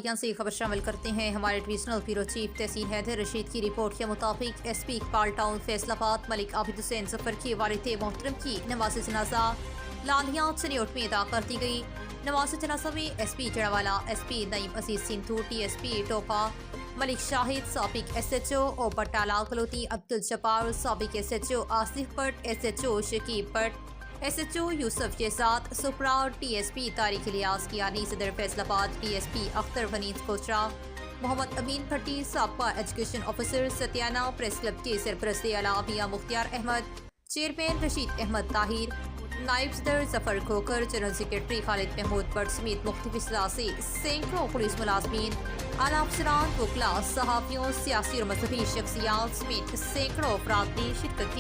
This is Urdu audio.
عدلیہ سے خبر شامل کرتے ہیں۔ ہمارے ڈویژنل بیورو چیف تحسین حیدر رشید کی رپورٹ کے مطابق S P Iqbal town Faisal آباد ملک عابد حسین ظفر کے والد محترم کی نماز جنازہ لالیاں چنیوٹ میں ادا کر دی گئی۔ نماز جنازہ میں ایس پی جڑوالا، ایس پی نعیم عزیز سندھو، ڈی ایس پی ٹوپا ملک شاہد، سابق ایس ایچ او اور بٹالہ کلوتی عبد الجبار، سابق S H O Asif Butt, S H O Shakeeb Butt, S H O Yousuf Shahzad, Sipra, D S P Tariq Ilyas Kiyani, صدر Faisalabad D S P Akhtar ونیت کوچرا، محمد امین بھٹی، سابقہ education officer Satiana, press club کے سرپرست اعلیٰ میاں مختار احمد، چیئرمین رشید احمد طاہر، نائب صدر ظفر کھوکر، جنرل سیکرٹری خالد محمود بٹ سمیت مختلف اضلاع سے سینکڑوں پولیس ملازمین، اعلیٰ افسران، وکلاء، صحافیوں، سیاسی اور مذہبی شخصیات سمیت سینکڑوں افراد نے شرکت کی۔